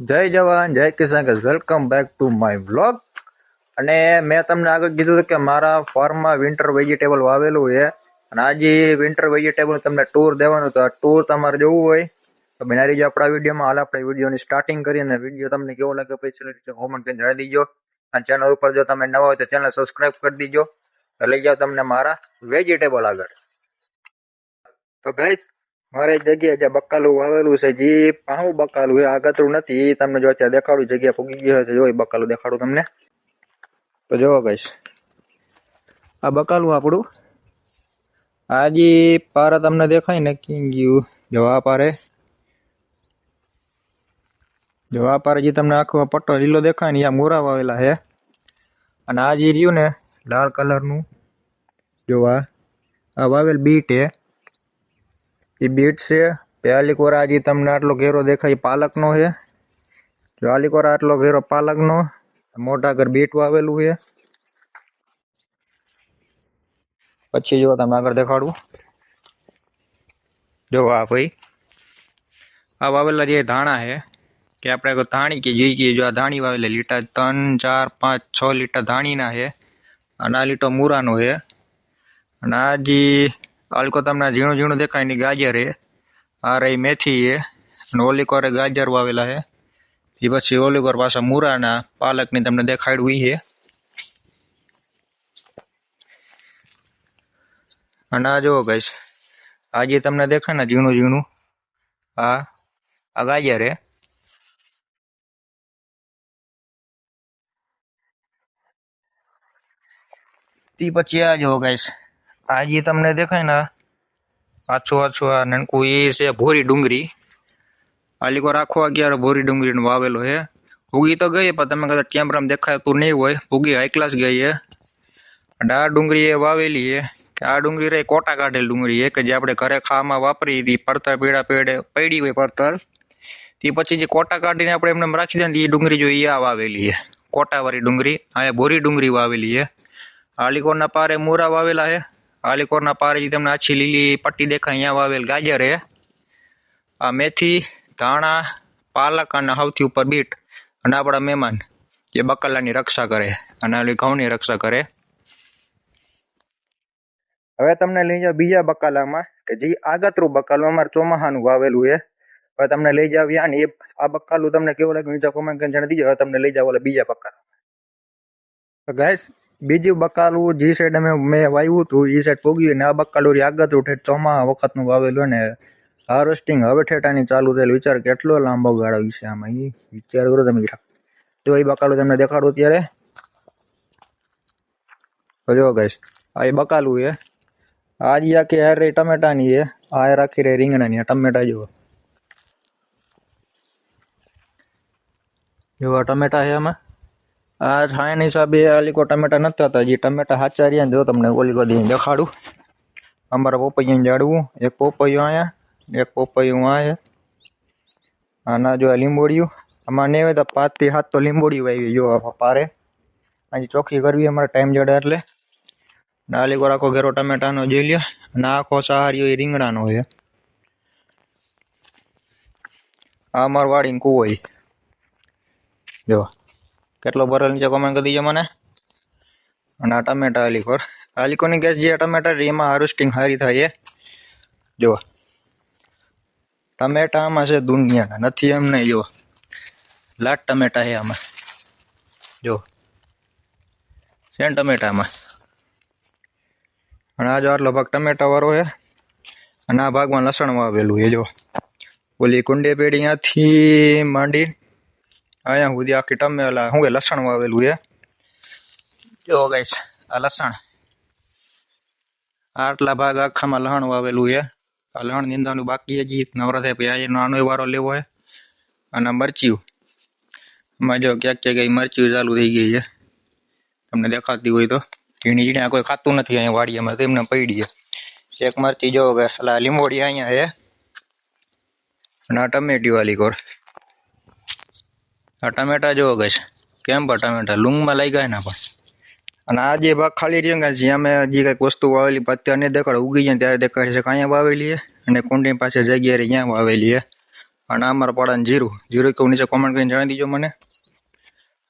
જય જવાન જય કિસાન guys, welcome back to my vlog. અને મેં તમને આગળ કીધું હતું કે મારા ફાર્મમાં વિન્ટર વેજીટેબલ વાવેલું છે અને આજે વિન્ટર વેજીટેબલ તમને ટૂર દેવાનું. તો આ ટૂર તમારે જોવું હોય તો બના રહીજો આપણા વિડીયોમાં. હાલ આપણે વિડીયોની સ્ટાર્ટિંગ કરીએ અને વિડીયો તમને કેવો લાગે પછી કોમેન્ટ કરીને જણાવી દીજો. અને ચેનલ ઉપર જો તમે નવા હોય તો ચેનલ સબસ્ક્રાઈબ કરી દીજો. તો લઈ જાઓ તમને મારા વેજીટેબલ આગળ. તો ગાઈસ, મારે જગ્યાએ જે બકાલું વાવેલું છે જે પાહું બકાલું છે, આગતરું નથી. એ તમને જો અત્યારે દેખાડું, જગ્યા પૂગી ગઈ હોય તો જો બકાલું દેખાડું તમને. તો જોવો ગાઈસ, આ બકાલું આપણું. આજે પારે તમને દેખાય ને કી ગયું. જો આ પારે જે તમને આખો પટ્ટો લીલો દેખાય ને આ મોરા વાવેલા છે. અને આ જે રહ્યું ને લાલ કલરનું, જો આ વાવેલ બીટ છે. એ બીટ છે. પહેલી કોરા જે તમને આટલો ઘેરો દેખાય પાલકનો છે. જો આલી કોરા આટલો ઘેરો પાલકનો, મોટા ઘર બીટ વાવેલું છે. પછી જો તમે આગળ દેખાડું, જો આ ભાઈ આ વાવેલા જે ધાણા છે કે આપણે ધાણી કે જોઈ, જો આ ધાણી વાવેલા લીટા 3 4 5 6 લીટા ધાણીના છે. અને આ લીટો મૂરાનો છે. અને આ જે આલકો તમને ઝીણું ઝીણું દેખાય ની ગાજર છે. આ રહી મેથી છે. અને ઓલી કોરે ગાજર વાવેલા છે. એ પછી ઓલી કોર પાછા મૂરાના પાલકની તમને દેખાડ્યું છે. અને આ જુઓ ગાઈસ, આ જે તમને દેખાય ને ઝીણું ઝીણું, આ ગાજર છે. તે પછી આ જુઓ ગાઈસ, આ જે તમને દેખાય ને આછું આ નનકું, એ છે ભોરી ડુંગળી. આલી કો રાખો 11 ભોરી ડુંગળીનો વાવેલો છે. ઉગી તો ગઈ પણ તમે કદાચ કેમેરામાં દેખાતું નહીં હોય, ઉગી હાઈ ક્લાસ ગઈ છે. અને આ ડુંગળી એ વાવેલી છે કે આ ડુંગળી રહી કોટા કાઢેલી ડુંગળી છે કે જે આપણે ઘરે ખાવામાં વાપરી હતી. પડતર પડી હોય પડતર, તે પછી જે કોટા કાઢીને આપણે એમને રાખી દે ને એ ડુંગળી જો આ વાવેલી છે, કોટાવાળી ડુંગળી. આ ભોરી ડુંગળી વાવેલી છે. આલીકોરના પારે મૂરા વાવેલા છે. આલીકોરના પારે જે તમને આછી લીલી પટ્ટી દેખાય અહીંયા વાવેલ ગાજર છે. આ મેથી, ધાણા, પાલક અને સૌથી ઉપર બીટ. અને આપણા મહેમાન જે બકાલાની રક્ષા કરે અને ઓલી ઘઉંની રક્ષા કરે. હવે તમને લઈ જાવ બીજા બકાલામાં કે જે આગતરું બકાલું અમારે ચોમાહાનું વાવેલું છે. હવે તમને લઈ જાવ યા ને આ બકાલું તમને કેવું લાગ્યું નીચે કોમેન્ટ કરીને જણાવી દીજો. હવે તમને લઈ જાવ ઓલા બીજા બકાલા. તો ગાઈસ, બીજું બકાલું જે સાઈડ મેં વાવ્યું હતું એ સાઈડ પોગ્યું ને આ બકાલું આગતરું ઠેઠ ચોમાહા વખતનું વાવેલું ને હાર્વેસ્ટિંગ હવે ઠેઠાની ચાલુ થયેલું. વિચાર કેટલો લાંબો ગાળો છે આમાં, એ વિચાર કરો તમે. જો એ બકાલું તમને દેખાડું અત્યારે. તો જો ગાઈસ, આ એ બકાલું છે. આ જે આખી હાર રહી ટમેટાની છે. આ હાર આખી રહી રીંગણાની. ટમેટા જુઓ, આ ટમેટા છે આમાં. આ છાયાના હિસાબે આલીકો ટમેટા નથી થતા. જે ટમેટા સાચા રહ્યા ને જો તમને ઓલીકો દી દેખાડું. અમારા પોપૈયાને જાડવું, એક પોપૈયું અહીંયા, એક પોપૈયું આ છે. આના જો લીંબોડિયું આમાં નહીં હોય તો 5 થી 7 તો લીંબોડિયું આવી જો પારે. આજે ચોખ્ખી કરવી અમારે ટાઈમ જડે એટલે. આલીકો આખો ઘેરો ટમેટાનો જોઈ લ્યો. અને આખો સહારીઓ એ રીંગણાનો છે. આ અમાર વાડીને કૂવો જો કેટલો ભરેલ નીચે કોમેન્ટ કરી દીજો મને. અને આ ટમેટા આલીકોની ગેસ જે ટમેટા એમાં હાર્વેસ્ટિંગ સારી થાય છે. જો ટમેટા આમાં છે દુનિયાના, નથી એમ નહીં. જો લાટ ટમેટા છે આમાં, જો છે ને ટમેટામાં. અને આ જો આટલો ભાગ ટમેટા વાળો છે. અને આ ભાગમાં લસણ વાવેલું છે. જો ઓલી કુંડે પેઢી ત્યાંથી માંડી અહીંયા સુધી આખી ટમેલા શું કે લસણ વાવેલું છે. જો ગાઈસ, આ લસણ આટલા ભાગ આખામાં લસણ વાવેલું છે. આ લસણ નીંદવાનું બાકી છે. જે નવરા થાય પછી નાનો વારો લેવો હોય. અને મરચીયું એમાં જો ક્યાંક ક્યાંક મરચીયું ચાલુ થઈ ગઈ છે, તમને દેખાતી હોય તો. ઝીણી ઝીણી કોઈ ખાતું નથી અહીંયા વાડીમાં, તેમને પડી છે. એક મરચી જો કે લીંબોડી અહીંયા છે. અને આ ટમેટી વાલી કોર. આ ટમેટા જોવો ગઈશ કેમ પણ ટમેટા લૂંગમાં લઈ ગયા ના પણ. અને આ જે ભાગ ખાલી રહ્યો કે જ્યાં મેં જે કંઈક વસ્તુ વાવેલી અત્યારે નહીં દેખાડે, ઉગી જાય ત્યારે દેખાડે છે કે અહીંયા વાવેલી છે. અને કુંડી પાસે જગ્યાએ ત્યાં વાવેલી છે. અને આ અમારા પાડાને જીરું જીરું કેવું નીચે કોમેન્ટ કરીને જણાવી દીજો મને.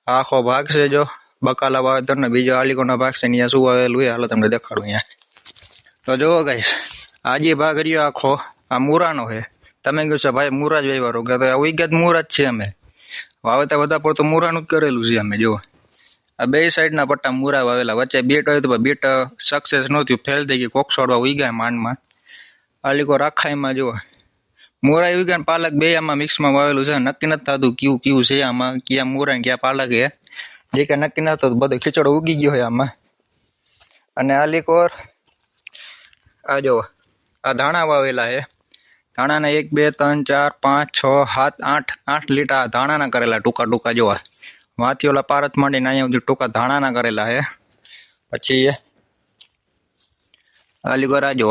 આખો ભાગ છે જો બકાલા વાવેતર ને બીજો આલીકોના ભાગ છે અહીંયા શું આવેલું એ હાલો તમને દેખાડું અહીંયા. તો જુઓ ગાઈસ આજે ભાગ રહ્યો આખો આ મૂરાનો છે. તમે કહો છો ભાઈ મૂરા જ વાવ્યા કે તો વિગત મૂરા જ છે. અમે વાવેતર બધા પર તો મૂરાનું જ કરેલું છે. અમે જુઓ આ બે સાઈડના પટ્ટા મૂરા વાવેલા, વચ્ચે બીટ હોય તો બીટ સક્સેસ નહોતી, ફેલ થઈ ગઈ, કોકસોડવા ઉગ્યા માંડમાં. આલીકો રાખાઈમાં જુઓ મૂરા ઉગ્યા ને પાલક બે આમાં મિક્સમાં વાવેલું છે. નક્કી નથી થતું કયું છે આમાં, ક્યાં મૂરા ને ક્યાં પાલક છે જે કે નક્કી નથી થતું. બધો ખીચડો ઉગી ગયો છે આમાં. અને આલીકોર આ જો આ ધાણા વાવેલા છે. ધાણાના 1 2 3 4 5 6 7 8 લીટા ધાણાના કરેલા ટૂંકા જોવા. વાથી ઓલા પારત માંડીને અહીંયા સુધી ટૂંકા ધાણાના કરેલા છે. પછી આલીકોર આ જો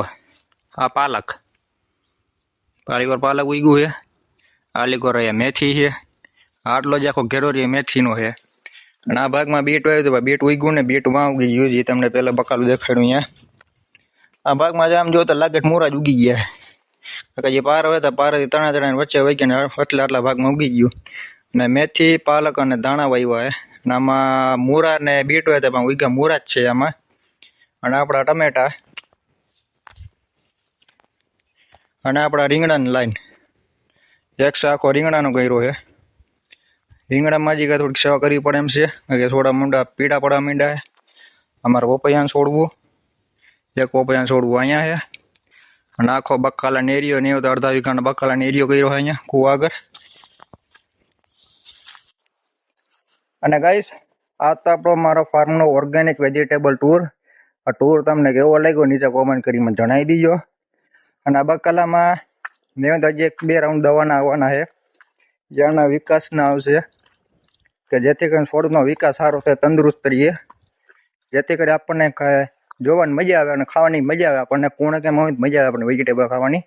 આ પાલક ઉગ્યું છે. આલીકોર અહીંયા મેથી છે. આટલો જ આખો ઘેરો રહ્યો મેથીનો છે. અને આ ભાગમાં બીટ વાવ્યું તો બીટ ઉગ્યું ને બીટ વાં ઉગી ગયું જે તમને પહેલા બકાલું દેખાડ્યું અહીંયા. આ ભાગમાં આમ જો તો લાગે મૂરા જ ઉગી ગયા. જે પાર હોય તો પારથી તણા વચ્ચે વહી ગયા એટલે આટલા ભાગમાં ઉગી ગયું. અને મેથી પાલક અને ધાણા વાવ્યા છે. અને આમાં મૂરા ને બીટ હોય તો પણ ઉગ્યા મૂરા જ છે આમાં. અને આપણા ટમેટા અને આપણા રીંગણાની લાઈન એક આખો રીંગણાનો કર્યો છે. રીંગણામાં હજી થોડીક સેવા કરવી પડે એમ છે કે થોડા મૂંડા પીડા પડવા માંડ્યા છે. અમારે પોપૈયાને છોડવું, એક પોપૈયાને છોડવું અહીંયા છે. અને આખો બકાલા એરિયો ને તો અડધા વીઘાનો બકાલા એરિયો કર્યો છે અહીંયા કુવા આગળ. અને ગાઈસ આ તો આપણો મારો ફાર્મનો ઓર્ગેનિક વેજીટેબલ ટૂર. આ ટૂર તમને કેવો લાગ્યો નીચે કોમેન્ટ કરી મને જણાવી દીજો. અને આ બકાલામાં મેં હજી 1-2 રાઉન્ડ દવાના આવવાના છે જેના વિકાસના આવશે કે જેથી કરીને છોડનો વિકાસ સારો થાય, તંદુરસ્ત રહીએ, જેથી કરી આપણને જોવાની મજા આવે અને ખાવાની મજા આવે. આપણને કોણે કેમ હોય મજા આવે આપણને વેજીટેબલ ખાવાની.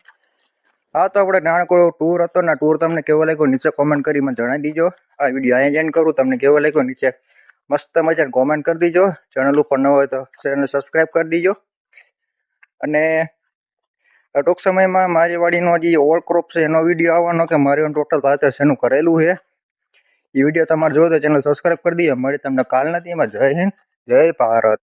હા તો આપણે નાનકો ટૂર હતો ને ટૂર તમને કેવો લાગ્યો નીચે કોમેન્ટ કરી મને જણાવી દીજો. આ વિડીયો અહીંયા એન્ડ કરું. તમને કેવો લાગ્યો નીચે મસ્ત મજાને કોમેન્ટ કરી દીજો. ચેનલ ઉપર ન હોય તો ચેનલ સબસ્ક્રાઈબ કરી દીજો. અને ટૂંક સમયમાં મારી વાડીનો જે ઓલ ક્રોપ છે એનો વિડીયો આવવાનો કે મારે ટોટલ ભાતર શેનું કરેલું છે એ વિડીયો તમારે જોવો તો ચેનલ સબસ્ક્રાઈબ કરી દઈએ. મળી તમને કાલના દીમાં. જય હિન્દ, જય ભારત.